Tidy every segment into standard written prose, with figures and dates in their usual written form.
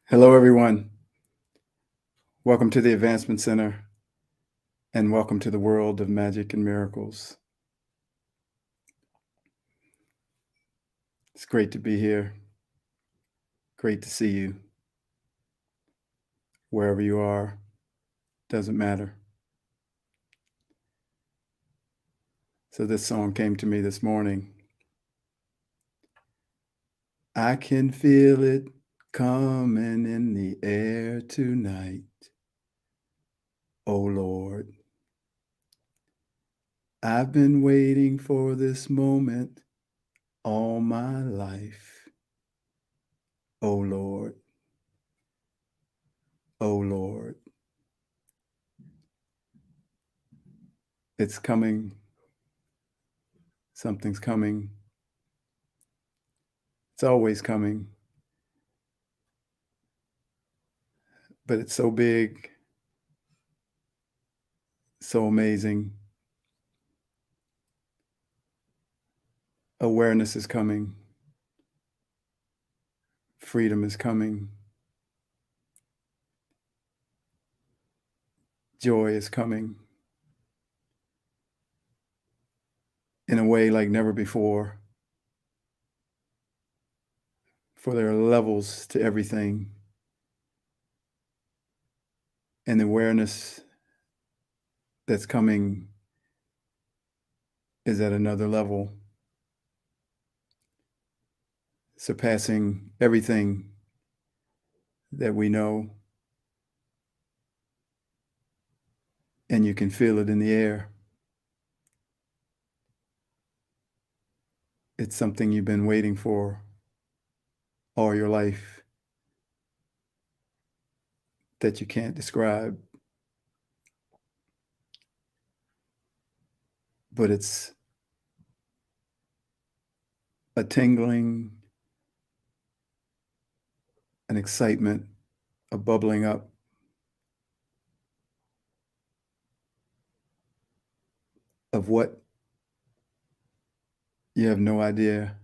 Hello, everyone. Welcome to the Advancement Center and welcome to the world of magic and miracles. It's great to be here. Great to see you. Wherever you are, doesn't matter. So this song came to me this morning. I can feel it coming in the air tonight. Oh Lord, I've been waiting for this moment all my life. Oh Lord, oh Lord. It's coming. Something's coming. It's always coming. But it's so big, so amazing. Awareness is coming. Freedom is coming. Joy is coming in a way like never before. For there are levels to everything. And the awareness that's coming is at another level, surpassing everything that we know. And you can feel it in the air. It's something you've been waiting for all your life that you can't describe. But it's a tingling, an excitement, a bubbling up of what you have no idea.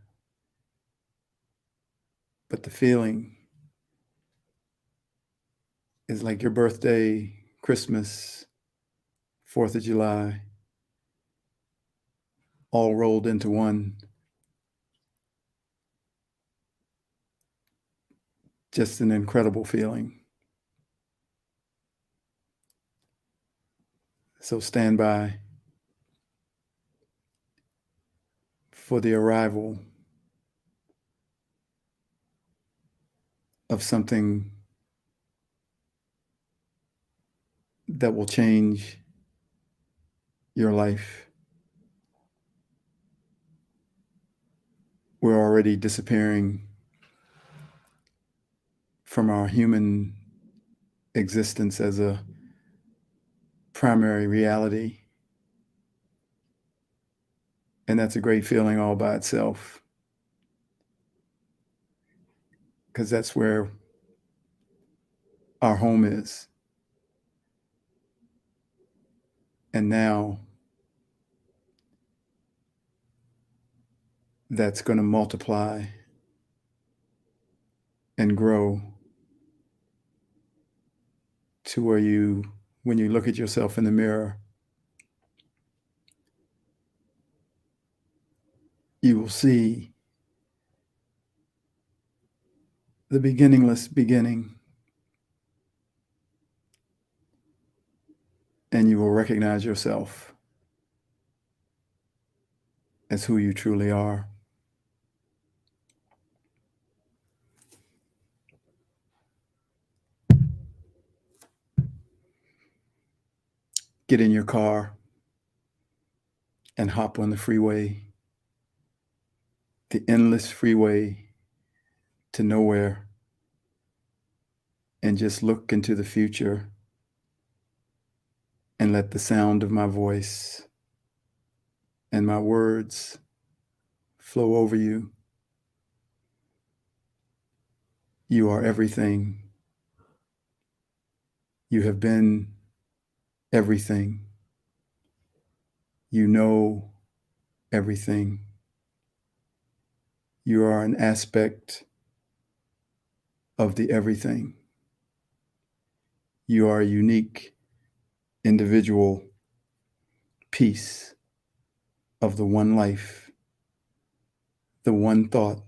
But the feeling is like your birthday, Christmas, 4th of July, all rolled into one. Just an incredible feeling. So stand by for the arrival of something that will change your life. We're already disappearing from our human existence as a primary reality. And that's a great feeling all by itself, because that's where our home is. And now that's going to multiply and grow to where when you look at yourself in the mirror, you will see the beginningless beginning, and you will recognize yourself as who you truly are. Get in your car and hop on the freeway, the endless freeway to nowhere, and just look into the future and let the sound of my voice and my words flow over you. You are everything. You have been everything. You know everything. You are an aspect of the everything. You are a unique individual piece of the one life, the one thought,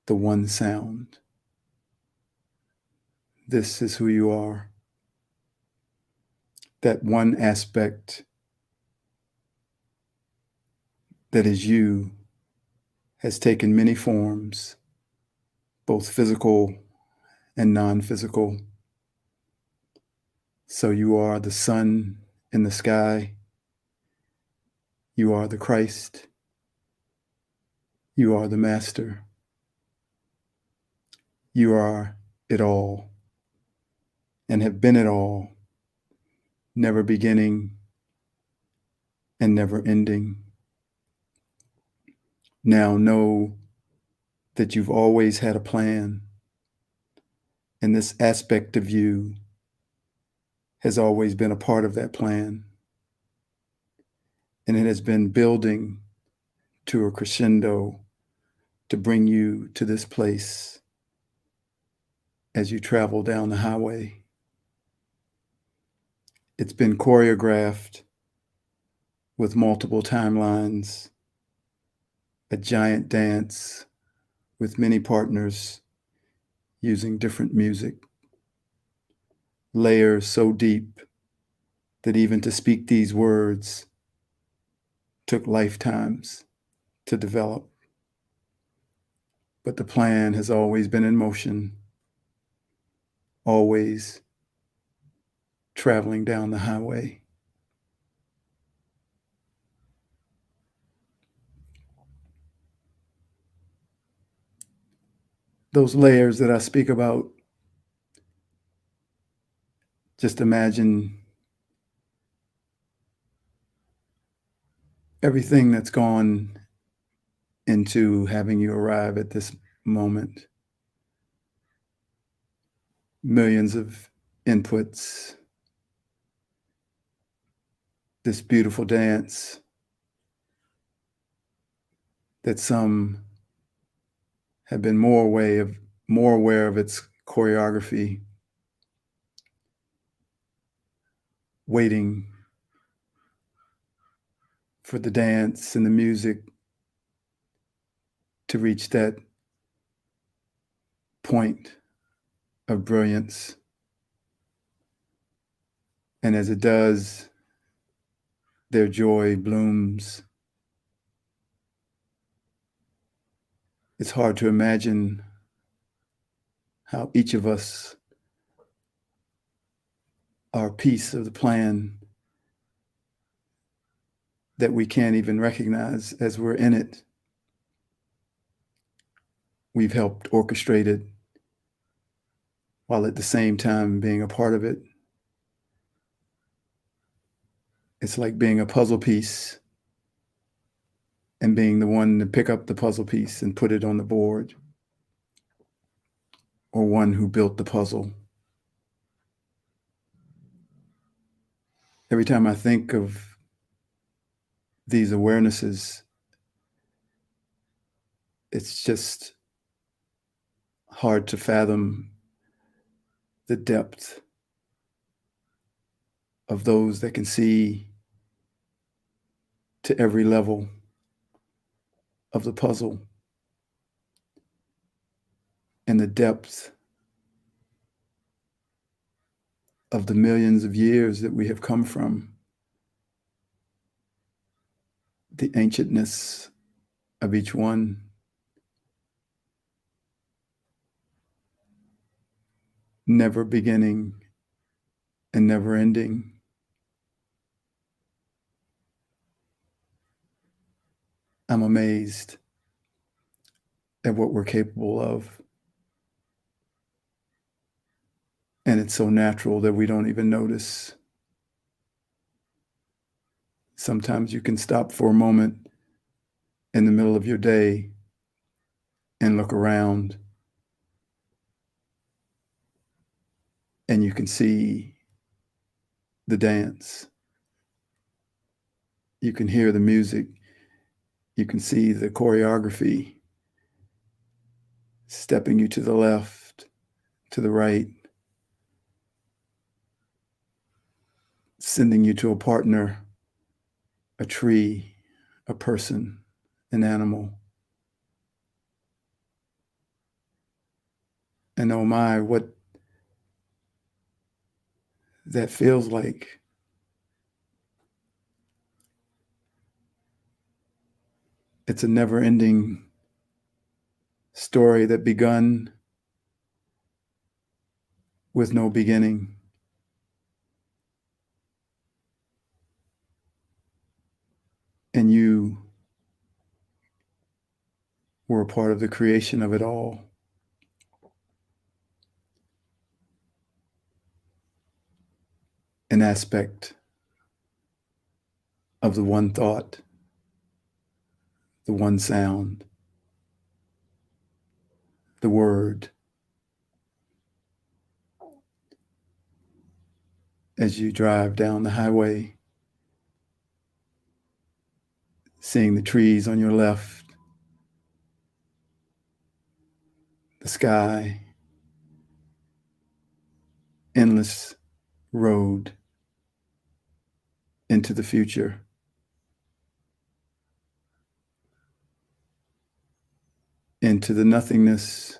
the one sound. This is who you are. That one aspect that is you has taken many forms, both physical and non-physical. So you are the sun in the sky. You are the Christ. You are the Master. You are it all and have been it all, never beginning and never ending. Now know that you've always had a plan, and this aspect of you has always been a part of that plan, and it has been building to a crescendo to bring you to this place as you travel down the highway. It's been choreographed with multiple timelines, a giant dance with many partners using different music, layers so deep that even to speak these words took lifetimes to develop. But the plan has always been in motion, always traveling down the highway. Those layers that I speak about, just imagine everything that's gone into having you arrive at this moment. Millions of inputs, this beautiful dance that some have been more aware of its choreography, waiting for the dance and the music to reach that point of brilliance. And as it does, their joy blooms. It's hard to imagine how each of us are a piece of the plan that we can't even recognize as we're in it. We've helped orchestrate it while at the same time being a part of it. It's like being a puzzle piece and being the one to pick up the puzzle piece and put it on the board, or one who built the puzzle. Every time I think of these awarenesses, it's just hard to fathom the depth of those that can see to every level of the puzzle, and the depth of the millions of years that we have come from, the ancientness of each one. Never beginning and never ending. I'm amazed at what we're capable of. And it's so natural that we don't even notice. Sometimes you can stop for a moment in the middle of your day and look around, and you can see the dance. You can hear the music. You can see the choreography stepping you to the left, to the right, sending you to a partner, a tree, a person, an animal. And oh my, what that feels like. It's a never-ending story that begun with no beginning. And you were a part of the creation of it all. An aspect of the one thought, the one sound, the word. As you drive down the highway, seeing the trees on your left, the sky, endless road into the future. Into the nothingness,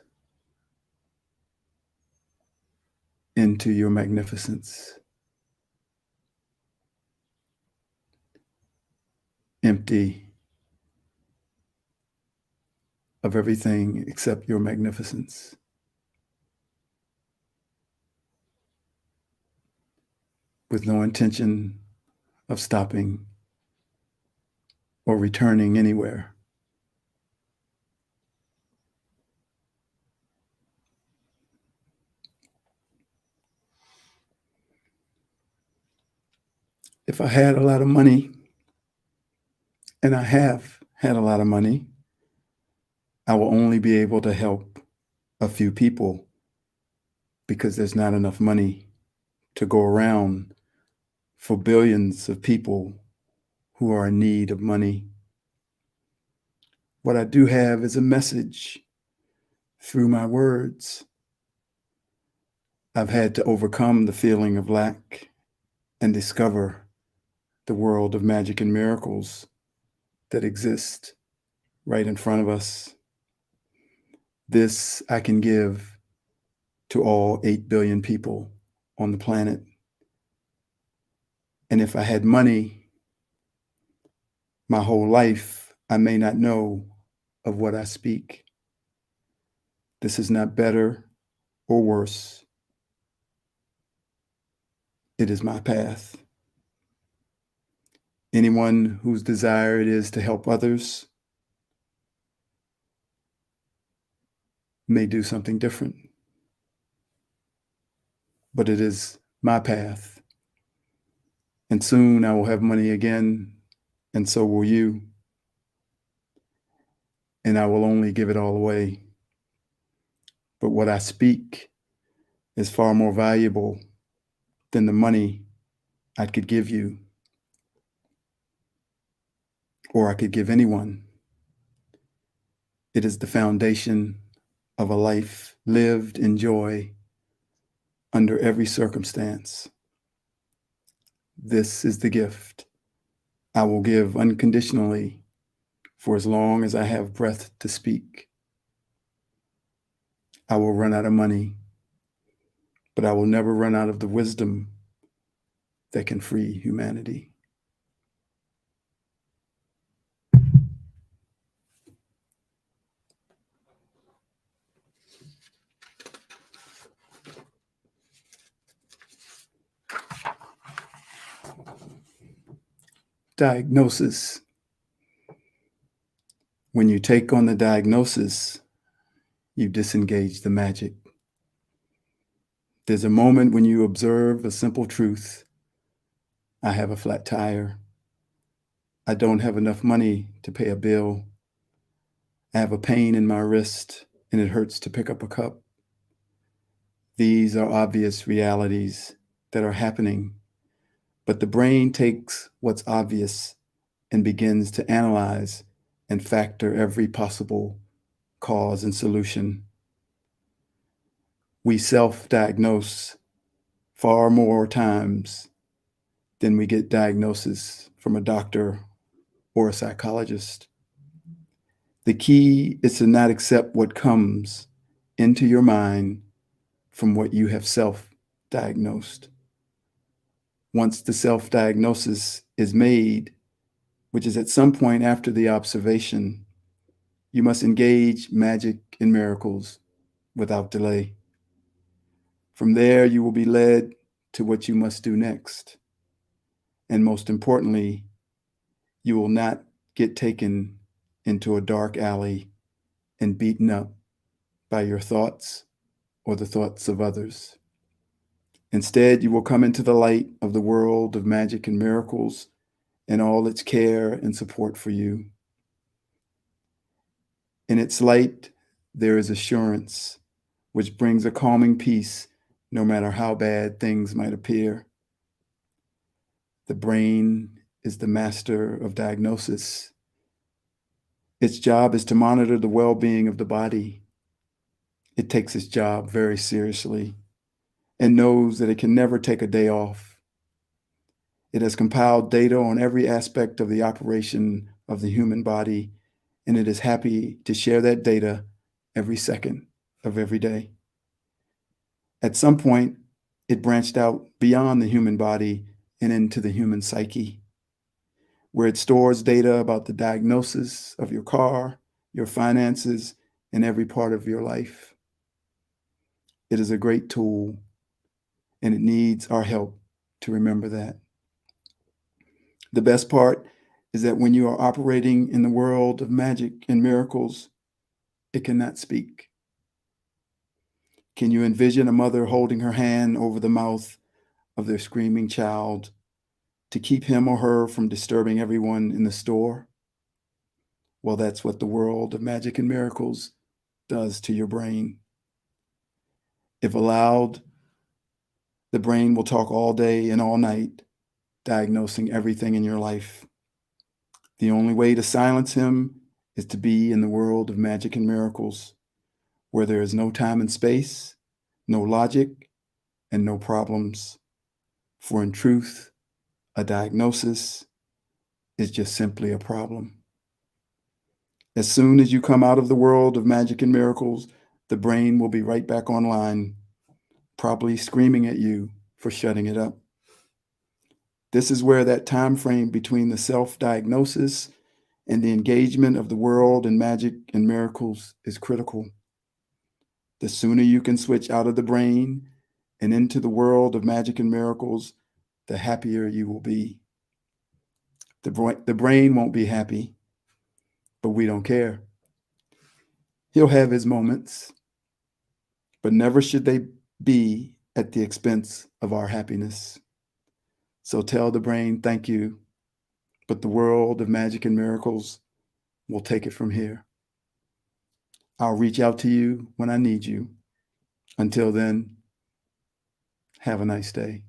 into your magnificence. Empty of everything except your magnificence. With no intention of stopping or returning anywhere. If I had a lot of money, and I have had a lot of money, I will only be able to help a few people because there's not enough money to go around for billions of people who are in need of money. What I do have is a message through my words. I've had to overcome the feeling of lack and discover the world of magic and miracles that exist right in front of us. This I can give to all 8 billion people on the planet. And if I had money, my whole life, I may not know of what I speak. This is not better or worse. It is my path. Anyone whose desire it is to help others may do something different. But it is my path. And soon I will have money again, and so will you. And I will only give it all away. But what I speak is far more valuable than the money I could give you, or I could give anyone. It is the foundation of a life lived in joy under every circumstance. This is the gift I will give unconditionally for as long as I have breath to speak. I will run out of money, but I will never run out of the wisdom that can free humanity. Diagnosis. When you take on the diagnosis, you disengage the magic. There's a moment when you observe a simple truth. I have a flat tire. I don't have enough money to pay a bill. I have a pain in my wrist and it hurts to pick up a cup. These are obvious realities that are happening, but the brain takes what's obvious and begins to analyze and factor every possible cause and solution. We self-diagnose far more times than we get diagnosis from a doctor or a psychologist. The key is to not accept what comes into your mind from what you have self-diagnosed. Once the self-diagnosis is made, which is at some point after the observation, you must engage magic and miracles without delay. From there, you will be led to what you must do next. And most importantly, you will not get taken into a dark alley and beaten up by your thoughts or the thoughts of others. Instead, you will come into the light of the world of magic and miracles and all its care and support for you. In its light, there is assurance, which brings a calming peace no matter how bad things might appear. The brain is the master of diagnosis. Its job is to monitor the well-being of the body. It takes its job very seriously and knows that it can never take a day off. It has compiled data on every aspect of the operation of the human body, and it is happy to share that data every second of every day. At some point, it branched out beyond the human body and into the human psyche, where it stores data about the diagnosis of your car, your finances, and every part of your life. It is a great tool, and it needs our help to remember that. The best part is that when you are operating in the world of magic and miracles, it cannot speak. Can you envision a mother holding her hand over the mouth of their screaming child to keep him or her from disturbing everyone in the store? Well, that's what the world of magic and miracles does to your brain. If allowed, the brain will talk all day and all night, diagnosing everything in your life. The only way to silence him is to be in the world of magic and miracles, where there is no time and space, no logic, and no problems. For in truth, a diagnosis is just simply a problem. As soon as you come out of the world of magic and miracles, the brain will be right back online, probably screaming at you for shutting it up. This is where that time frame between the self-diagnosis and the engagement of the world in magic and miracles is critical. The sooner you can switch out of the brain and into the world of magic and miracles, the happier you will be. The brain won't be happy, but we don't care. He'll have his moments, but never should they be at the expense of our happiness. So tell the brain, thank you, but the world of magic and miracles will take it from here. I'll reach out to you when I need you. Until then, have a nice day.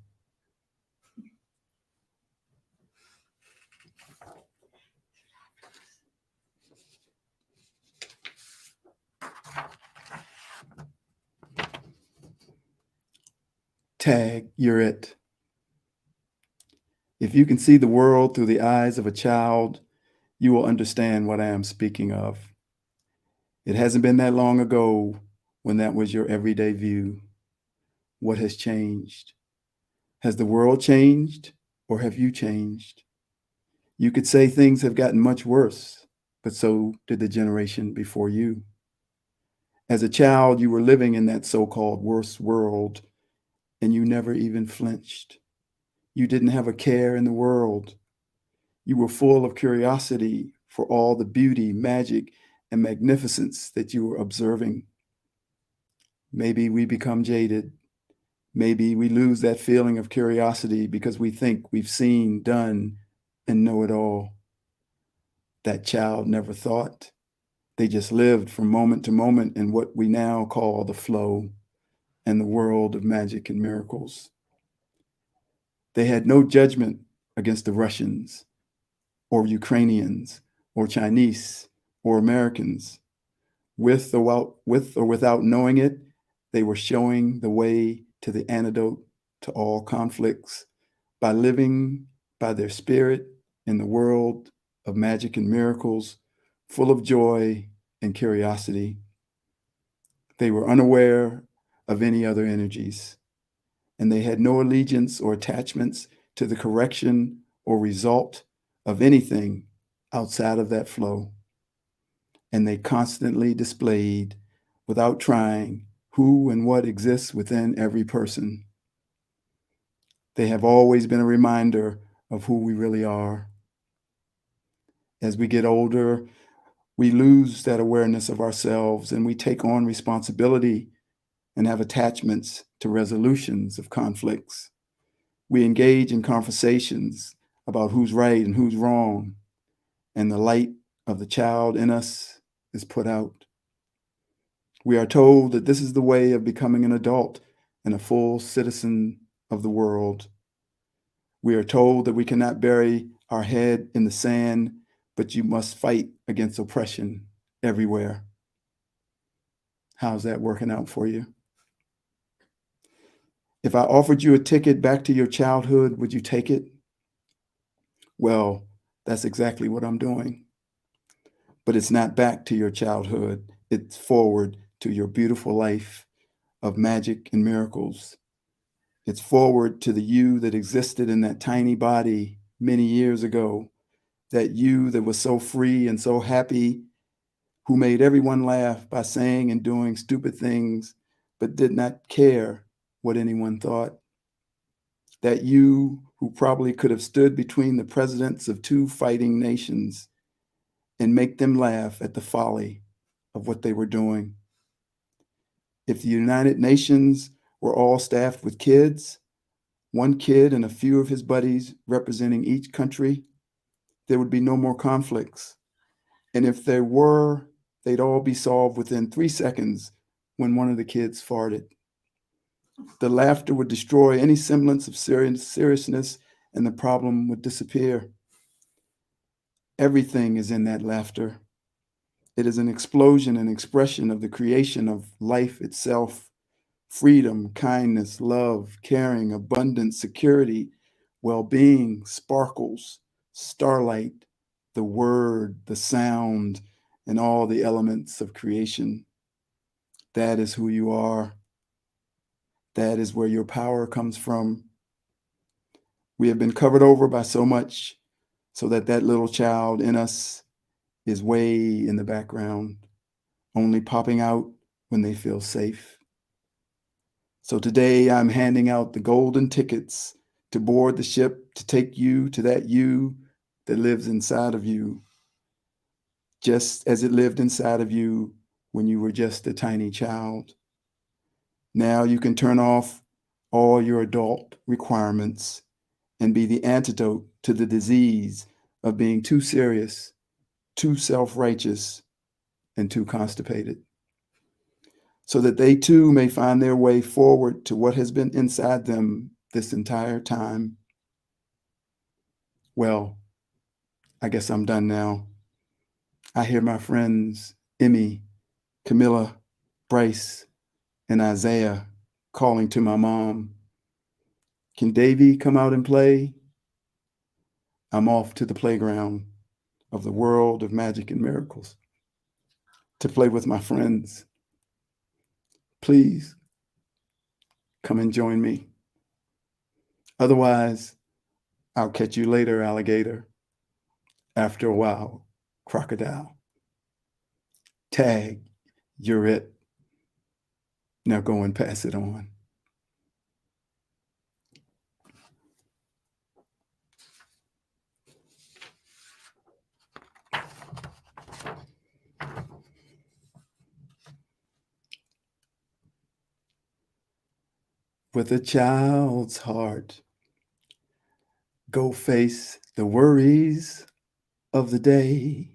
Tag, you're it. If you can see the world through the eyes of a child, you will understand what I am speaking of. It hasn't been that long ago when that was your everyday view. What has changed? Has the world changed, or have you changed? You could say things have gotten much worse, but so did the generation before you. As a child, you were living in that so-called worse world, and you never even flinched. You didn't have a care in the world. You were full of curiosity for all the beauty, magic, and magnificence that you were observing. Maybe we become jaded. Maybe we lose that feeling of curiosity because we think we've seen, done, and know it all. That child never thought. They just lived from moment to moment in what we now call the flow and the world of magic and miracles. They had no judgment against the Russians or Ukrainians or Chinese or Americans. With or without knowing it, They were showing the way to the antidote to all conflicts by living by their spirit in the world of magic and miracles, full of joy and curiosity. They were unaware of any other energies, and they had no allegiance or attachments to the correction or result of anything outside of that flow. And they constantly displayed, without trying, who and what exists within every person. They have always been a reminder of who we really are. As we get older, we lose that awareness of ourselves and we take on responsibility and have attachments to resolutions of conflicts. We engage in conversations about who's right and who's wrong, and the light of the child in us is put out. We are told that this is the way of becoming an adult and a full citizen of the world. We are told that we cannot bury our head in the sand, but you must fight against oppression everywhere. How's that working out for you? If I offered you a ticket back to your childhood, would you take it? Well, that's exactly what I'm doing. But it's not back to your childhood. It's forward to your beautiful life of magic and miracles. It's forward to the you that existed in that tiny body many years ago, that you that was so free and so happy, who made everyone laugh by saying and doing stupid things, but did not care what anyone thought. That you who probably could have stood between the presidents of two fighting nations and make them laugh at the folly of what they were doing. If the United Nations were all staffed with kids, one kid and a few of his buddies representing each country, there would be no more conflicts. And if there were, they'd all be solved within 3 seconds when one of the kids farted. The laughter would destroy any semblance of seriousness, and the problem would disappear. Everything is in that laughter. It is an explosion and expression of the creation of life itself. Freedom, kindness, love, caring, abundance, security, well-being, sparkles, starlight, the word, the sound, and all the elements of creation. That is who you are. That is where your power comes from. We have been covered over by so much so that that little child in us is way in the background, only popping out when they feel safe. So today I'm handing out the golden tickets to board the ship to take you to that you that lives inside of you, just as it lived inside of you when you were just a tiny child. Now you can turn off all your adult requirements and be the antidote to the disease of being too serious, too self-righteous, and too constipated, so that they too may find their way forward to what has been inside them this entire time. Well, I guess I'm done now. I hear my friends, Emmy, Camilla, Bryce, and Isaiah calling to my mom. Can Davy come out and play? I'm off to the playground of the world of magic and miracles to play with my friends. Please come and join me. Otherwise, I'll catch you later, alligator. After a while, crocodile. Tag, you're it. Now go and pass it on. With a child's heart, go face the worries of the day.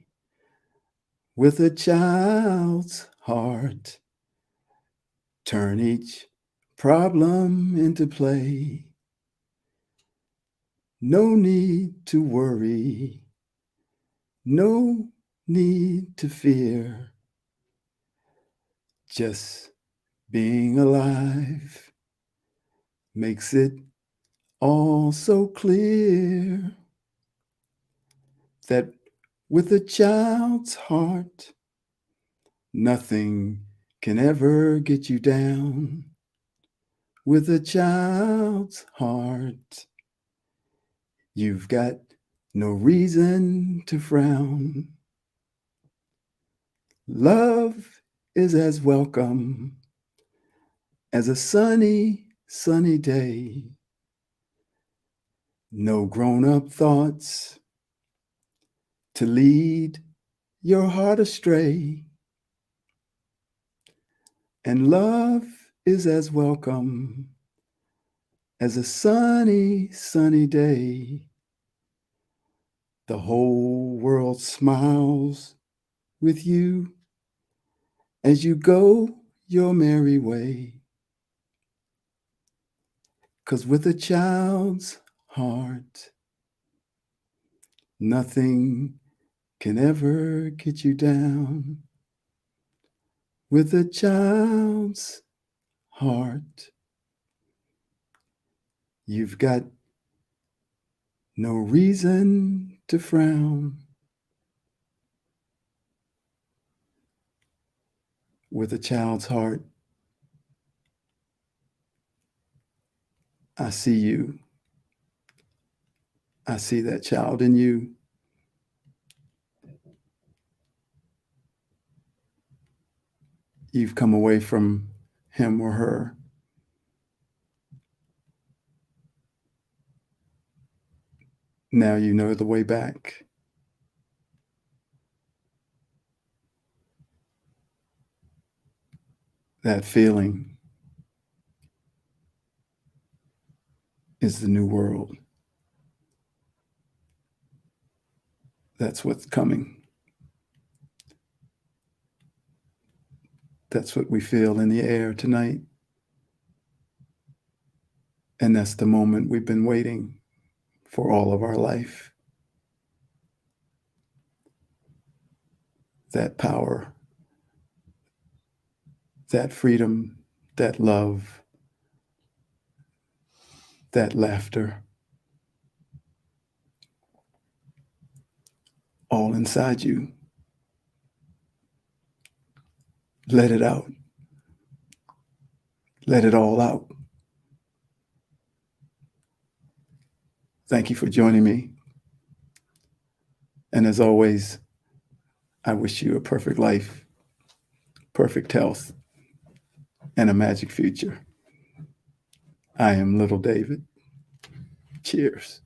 With a child's heart, turn each problem into play. No need to worry, no need to fear. Just Being alive makes it all so clear that with a child's heart, nothing can ever get you down. With a child's heart, you've got no reason to frown. Love is as welcome as a sunny, sunny day. No grown-up thoughts to lead your heart astray. And love is as welcome as a sunny, sunny day. The whole world smiles with you as you go your merry way. 'Cause with a child's heart, nothing can ever get you down. With a child's heart, you've got no reason to frown. With a child's heart, I see you. I see that child in you. You've come away from him or her. Now you know the way back. That feeling is the new world. That's what's coming. That's what we feel in the air tonight. And that's the moment we've been waiting for all of our life. That power, that freedom, that love, that laughter, all inside you. Let it out. Let it all out. Thank you for joining me. And as always, I wish you a perfect life, perfect health, and a magic future. I am Little David. Cheers.